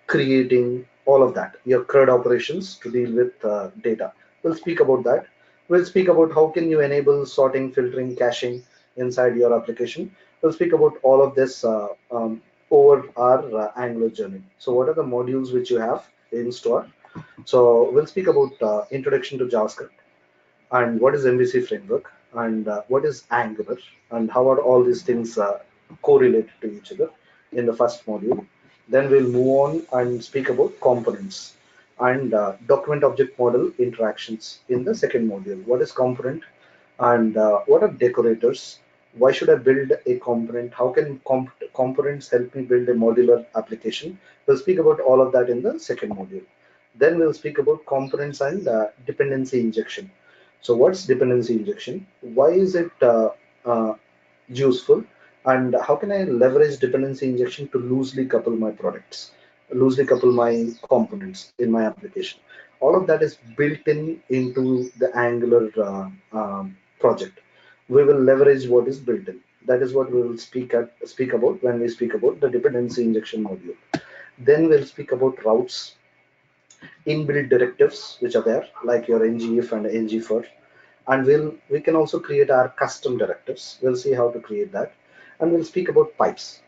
creating, all of that, your CRUD operations to deal with data. We'll speak about that. We'll speak about how can you enable sorting, filtering, caching inside your application. We'll speak about all of this over our Angular journey. So what are the modules which you have in store? So we'll speak about introduction to JavaScript and what is MVC framework and what is Angular and how are all these things correlated to each other in the first module. Then we'll move on and speak about components and document object model interactions in the second module. What is component and what are decorators? Why should I build a component? How can components help me build a modular application? We'll speak about all of that in the second module. Then we'll speak about components and dependency injection. So what's dependency injection? Why is it useful? And how can I leverage dependency injection to loosely couple my products, loosely couple my components in my application? All of that is built in into the Angular project. We will leverage what is built in. That is what we will speak about when we speak about the dependency injection module. Then we'll speak about routes, inbuilt directives which are there, like your ngif and ngfor, and we can also create our custom directives. We'll see how to create that, and we'll speak about pipes.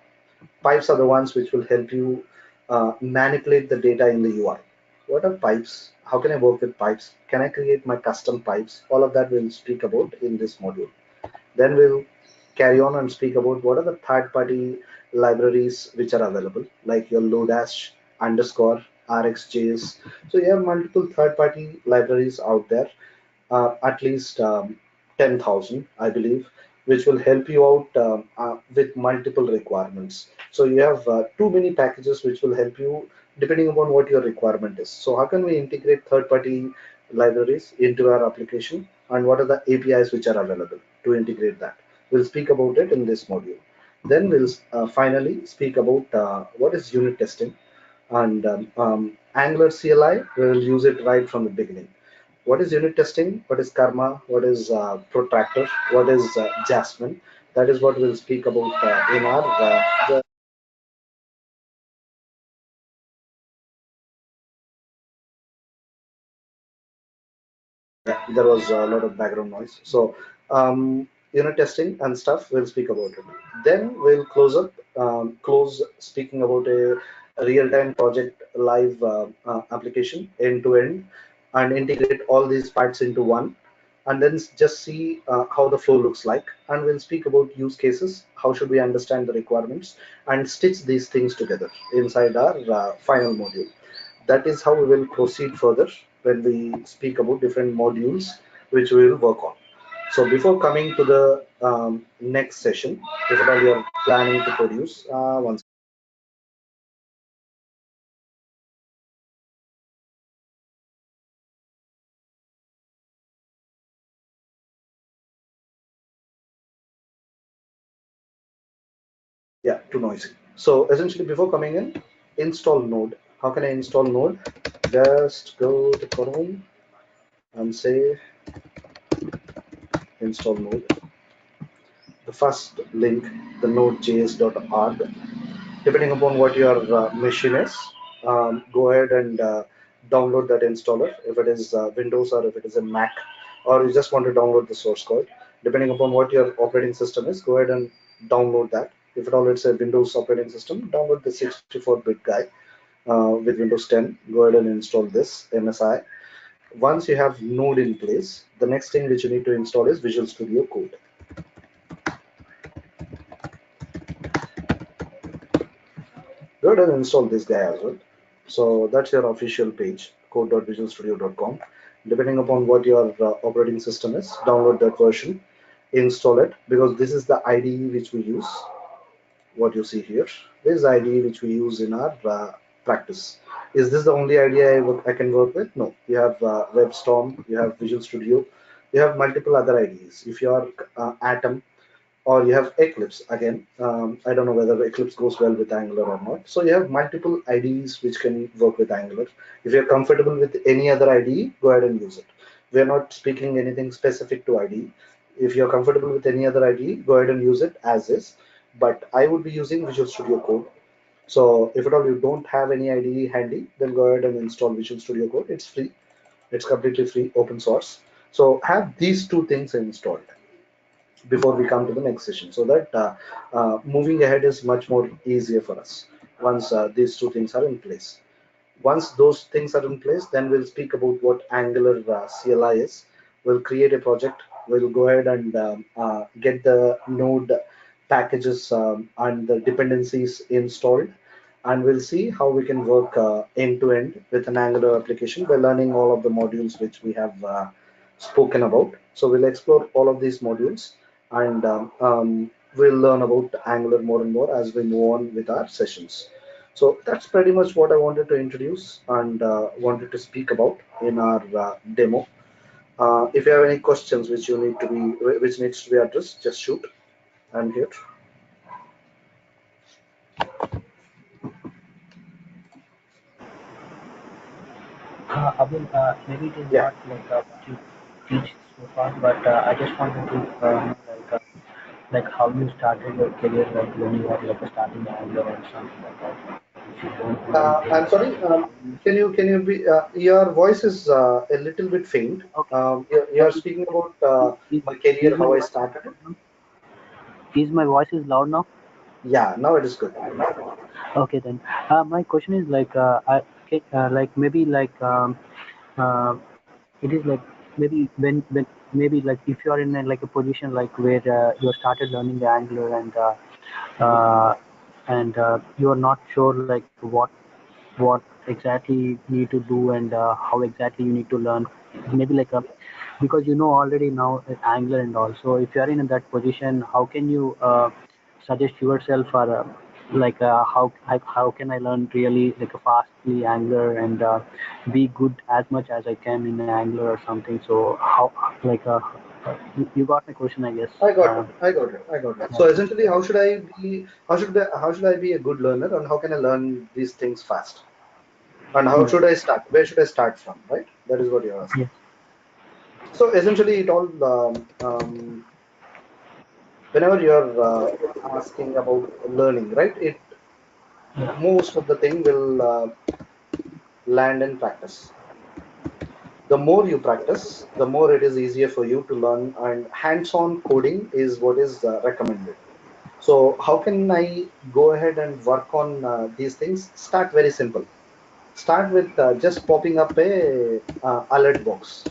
Pipes are the ones which will help you manipulate the data in the UI. What are pipes? How can I work with pipes? Can I create my custom pipes? All of that we'll speak about in this module. Then we'll carry on and speak about what are the third-party libraries which are available, like your Lodash, underscore, RxJS. So you have multiple third-party libraries out there. at least 10,000, I believe, which will help you out with multiple requirements. So you have too many packages which will help you depending upon what your requirement is. So how can we integrate third-party libraries into our application, and what are the APIs which are available to integrate that? We'll speak about it in this module. Then we'll finally speak about what is unit testing, and Angular CLI. We'll use it right from the beginning. What is unit testing? What is Karma? What is Protractor? What is Jasmine? That is what we'll speak about in our there was a lot of background noise. So, unit testing and stuff, we'll speak about it. Then we'll close speaking about a real-time project live application end to end, and integrate all these parts into one, and then just see how the flow looks like. And we'll speak about use cases, how should we understand the requirements, and stitch these things together inside our final module. That is how we will proceed further when we speak about different modules which we will work on. So before coming to the next session, if at all you are planning to produce, once yeah, too noisy. So essentially, before coming in, install Node. How can I install Node? Just go to Chrome and say install Node. The first link, the nodejs.org. Depending upon what your machine is, go ahead and download that installer, if it is Windows or if it is a Mac, or you just want to download the source code. Depending upon what your operating system is, go ahead and download that. If at all it's a Windows operating system, download the 64-bit guy with Windows 10. Go ahead and install this MSI. Once you have Node in place, the next thing which you need to install is Visual Studio Code. Go ahead and install this guy as well. So that's your official page, code.visualstudio.com. Depending upon what your operating system is, download that version, install it, because this is the IDE which we use. What you see here, this is the IDE which we use in our practice. Is this the only IDE I can work with? No. You have WebStorm, you have Visual Studio, you have multiple other IDEs. If you are Atom, or you have Eclipse again. I don't know whether Eclipse goes well with Angular or not. So you have multiple IDEs which can work with Angular. If you're comfortable with any other IDE, go ahead and use it. We're not speaking anything specific to IDE. If you're comfortable with any other IDE, go ahead and use it as is. But I would be using Visual Studio Code. So if at all you don't have any IDE handy, then go ahead and install Visual Studio Code. It's free. It's completely free, open source. So have these two things installed before we come to the next session, so that moving ahead is much more easier for us once these two things are in place. Once those things are in place, then we'll speak about what Angular CLI is. We'll create a project. We'll go ahead and get the node packages and the dependencies installed, and we'll see how we can work end to end with an Angular application by learning all of the modules which we have spoken about. So we'll explore all of these modules, and we'll learn about Angular more and more as we move on with our sessions. So that's pretty much what I wanted to introduce and wanted to speak about in our demo. If you have any questions which needs to be addressed, just shoot. I'm here. Abdul, maybe it is Yeah. not like what you teach so far, but I just wanted to know like how you started your career, like when you were like starting Angular or something like that. If you don't mind I'm telling us, sorry. Can you be? Your voice is a little bit faint. okay. You're speaking about Is, my career, is my how I voice started it. loud now? Is my voice is loud now? Yeah, now it is good. Okay then. My question is like okay, like maybe like uh, it is like maybe when maybe like if you are in like a position like where you started learning the Angular uh, and you are not sure like what exactly you need to do and how exactly you need to learn. Maybe like because you know already now Angular and all. So if you are in that position, how can you suggest yourself for how can I learn really like a fastly Angular and be good as much as I can in Angular or something? So how like you got my question, I guess. I got it. I got it. I got it. So essentially, how should I be? How should I be a good learner, and how can I learn these things fast? And how Yeah. should I start? Where should I start from? Right? That is what you're asking. Yes. So essentially, it all whenever you're asking about learning, right? It Yeah. most of the thing will land in practice. The more you practice, the more it is easier for you to learn, and hands-on coding is what is recommended. So how can I go ahead and work on these things? Start very simple. Start with just popping up a alert box.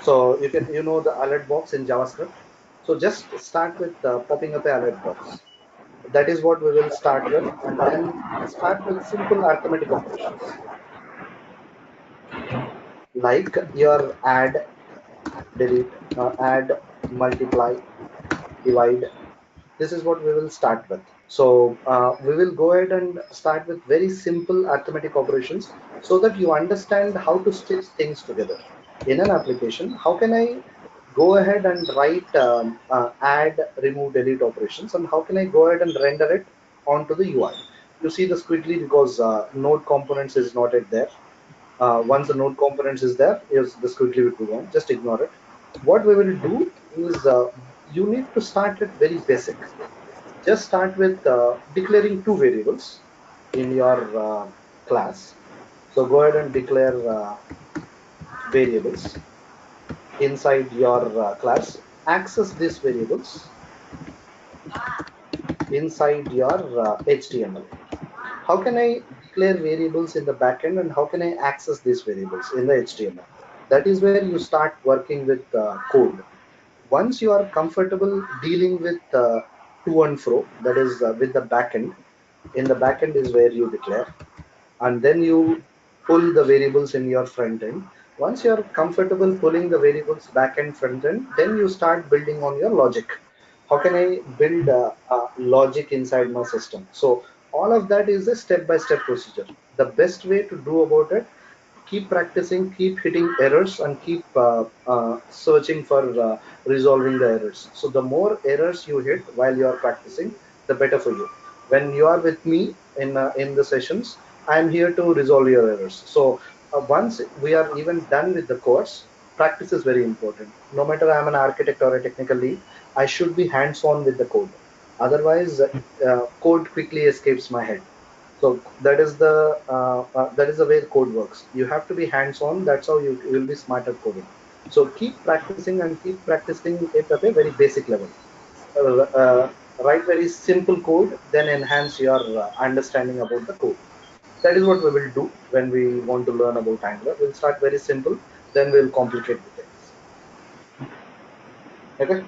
So you know the alert box in JavaScript. So just start with popping up a alert box. That is what we will start with, and then start with simple arithmetic operations like your add, delete, add, multiply, divide. This is what we will start with. So we will go ahead and start with very simple arithmetic operations so that you understand how to stitch things together in an application. How can I go ahead and write add, remove, delete operations, and how can I go ahead and render it onto the UI? You see the squiggly because node components is not yet there. Once the node components is there, is the squiggly will go on. Just ignore it. What we will do is you need to start it very basic. Just start with declaring two variables in your class. So go ahead and declare variables inside your class. Access these variables inside your HTML. How can I declare variables in the backend, and how can I access these variables in the HTML? That is where you start working with code. Once you are comfortable dealing with to and fro, that is with the backend, in the backend is where you declare, and then you pull the variables in your front end. Once you are comfortable pulling the variables back and front end, then you start building on your logic. How can I build logic inside my system? So all of that is a step-by-step procedure. The best way to do about it, keep practicing, keep hitting errors, and keep searching for resolving the errors. So the more errors you hit while you are practicing, the better for you. When you are with me in the sessions, I am here to resolve your errors. So once we are even done with the course, practice is very important. No matter I'm an architect or a technical lead, I should be hands-on with the code. Otherwise, code quickly escapes my head. So that is the way the code works. You have to be hands-on. That's how you will be smart at coding. So keep practicing and keep practicing it at a very basic level. Write very simple code, then enhance your understanding about the code. That is what we will do when we want to learn about Angular. We'll start very simple, then we'll complicate the things. Okay.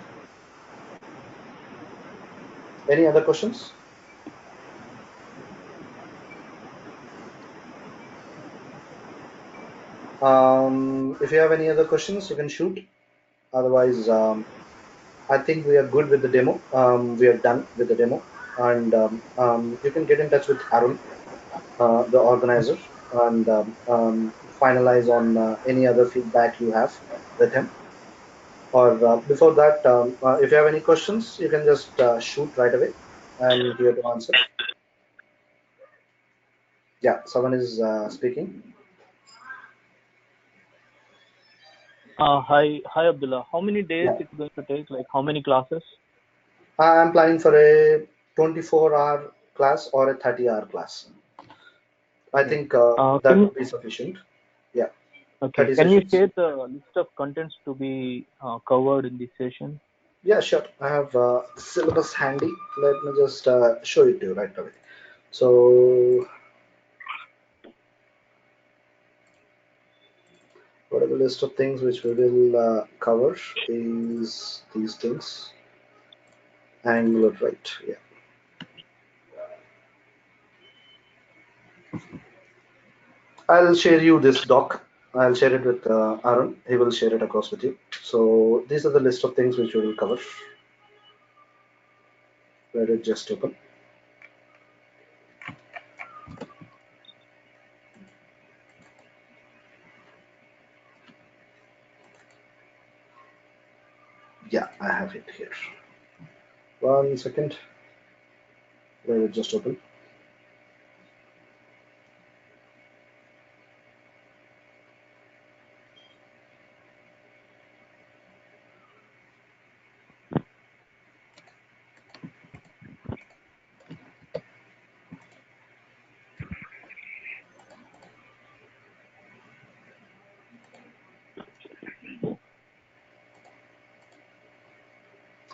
Any other questions? If you have any other questions, you can shoot. Otherwise, I think we are good with the demo. We are done with the demo, and you can get in touch with Aaron, the organizer, and finalize on any other feedback you have with him. Or before that, if you have any questions, you can just shoot right away. I'm here to answer. Yeah, someone is speaking. Hi Abdullah. How many days Yeah, it's going to take? Like how many classes? I'm planning for a 24-hour class or a 30-hour class. I Okay. think Can that you, would be sufficient. Yeah, okay. 30 Can you sessions. share the list of contents to be covered in this session? Yeah, sure. I have syllabus handy. Let me just show it to you right away. So, what are the list of things which we will cover is these things. Angular, right? Yeah. I'll share you this doc. I'll share it with Arun. He will share it across with you. So these are the list of things which we will cover. Let it just open. Yeah, I have it here. 1 second. Let it just open.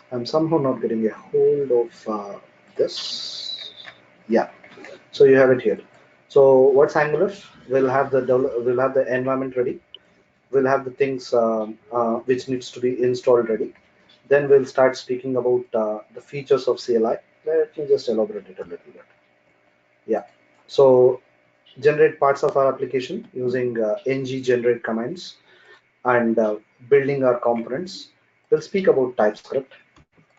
I'm somehow not getting a hold of this. Yeah, so you have it here. So what's Angular? We'll have the environment ready. We'll have the things which needs to be installed ready. Then we'll start speaking about the features of CLI. Let me just elaborate it a little bit. Yeah. So generate parts of our application using ng generate commands and building our components. We'll speak about TypeScript.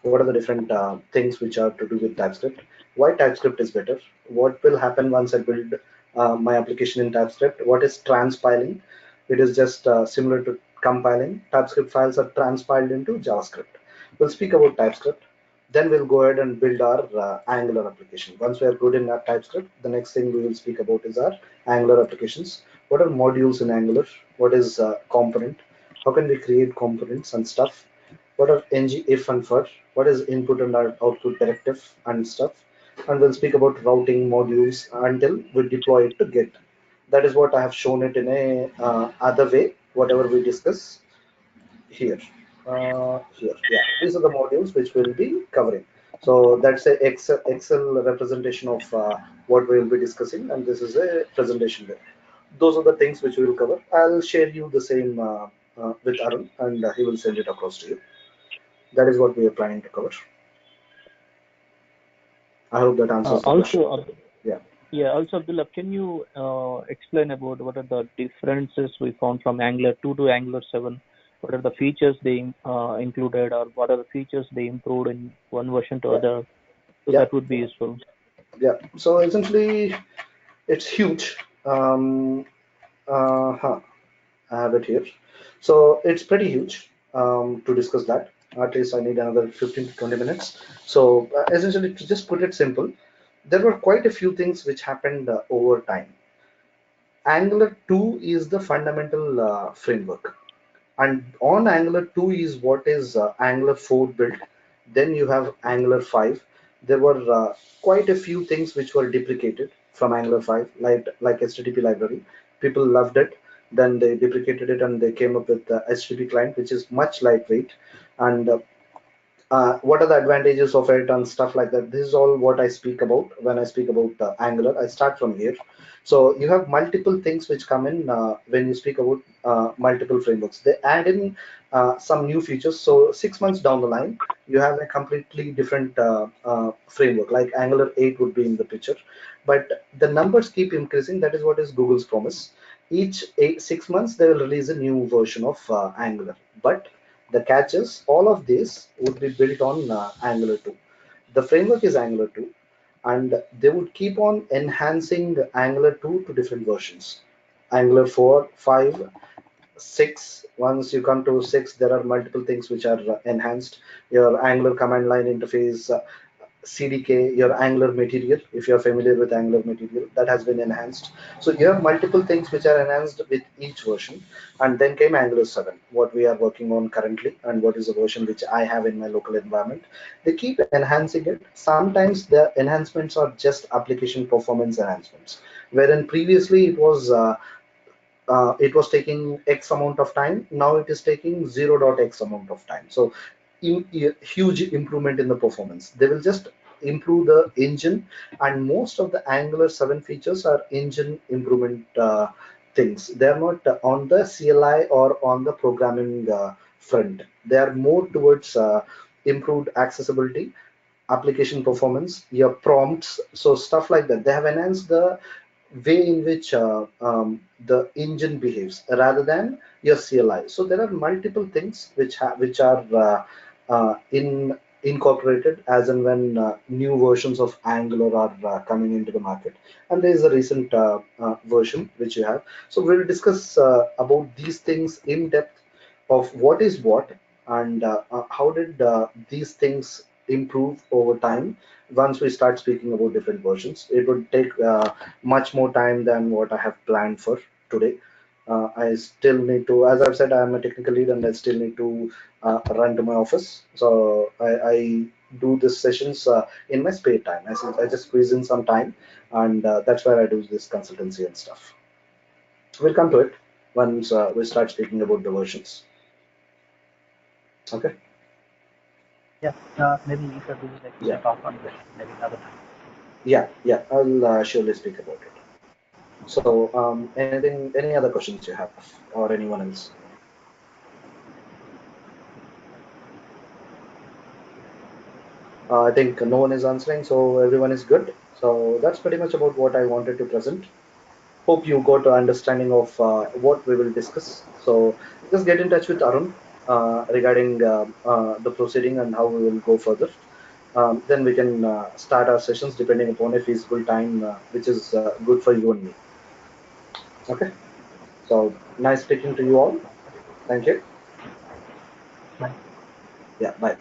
What are the different things which are to do with TypeScript? Why TypeScript is better? What will happen once I build my application in TypeScript? What is transpiling? It is just similar to compiling. TypeScript files are transpiled into JavaScript. We'll speak about TypeScript. Then we'll go ahead and build our Angular application. Once we are good in our TypeScript, the next thing we will speak about is our Angular applications. What are modules in Angular? What is component? How can we create components and stuff? What are ng if and for? What is input and output directive and stuff? And we'll speak about routing modules until we deploy it to Git. That is what I have shown it in a other way, whatever we discuss here. Yeah, these are the modules which we'll be covering. So that's a Excel representation of what we'll be discussing, and this is a presentation there. Those are the things which we will cover. I'll share you the same with Arun, and he will send it across to you. That is what we are planning to cover. I hope that answers the question. Also, Yeah. yeah, also Abdullah, can you explain about what are the differences we found from Angular 2 to Angular 7? What are the features they included, or what are the features they improved in one version to Yeah. other? So Yeah. that would be useful. Yeah. So essentially, it's huge. Huh. I have it here. So it's pretty huge to discuss that. At least I need another 15 to 20 minutes. So essentially, to just put it simple, there were quite a few things which happened over time. Angular 2 is the fundamental framework. And on Angular 2 is what is Angular 4 built. Then you have Angular 5. There were quite a few things which were deprecated from Angular 5, like HTTP library. People loved it. Then they deprecated it and they came up with the HTTP client, which is much lightweight. And what are the advantages of it and stuff like that. This is all what I speak about when I speak about Angular. I start from here. So you have multiple things which come in when you speak about multiple frameworks. They add in some new features. So 6 months down the line, you have a completely different framework, like Angular 8 would be in the picture. But the numbers keep increasing. That is what is Google's promise. Each 6 months, they will release a new version of Angular. But the catch is all of this would be built on Angular 2. The framework is Angular 2, and they would keep on enhancing Angular 2 to different versions. Angular 4, 5, 6. Once you come to 6, there are multiple things which are enhanced. Your Angular command line interface, CDK, your Angular material, if you're familiar with Angular material, that has been enhanced. So you have multiple things which are enhanced with each version. And then came Angular 7, what we are working on currently, and what is the version which I have in my local environment. They keep enhancing it. Sometimes the enhancements are just application performance enhancements, wherein previously it was taking X amount of time. Now it is taking 0.x amount of time. So huge improvement in the performance. They will just improve the engine, and most of the Angular 7 features are engine improvement things. They are not on the CLI or on the programming front. They are more towards improved accessibility, application performance, your prompts, so stuff like that. They have enhanced the way in which the engine behaves rather than your CLI. So there are multiple things which are incorporated as and when new versions of Angular are coming into the market, and there is a recent version which you have. So we'll discuss about these things in depth of what is what, and how did these things improve over time once we start speaking about different versions. It would take much more time than what I have planned for today. I still need to, as I've said, I'm a technical lead and I still need to run to my office. So I do these sessions in my spare time. I just squeeze in some time, and that's where I do this consultancy and stuff. We'll come to it once we start speaking about the versions. Okay. Yeah, maybe you could do like Yeah. talk on this maybe another time. Yeah. I'll surely speak about it. So, any other questions you have, or anyone else? I think no one is answering, so everyone is good. So that's pretty much about what I wanted to present. Hope you got an understanding of what we will discuss. So just get in touch with Arun regarding the proceeding and how we will go further. Then we can start our sessions depending upon a feasible time, which is good for you and me. Okay. So nice speaking to you all. Thank you. Bye. Yeah. Bye.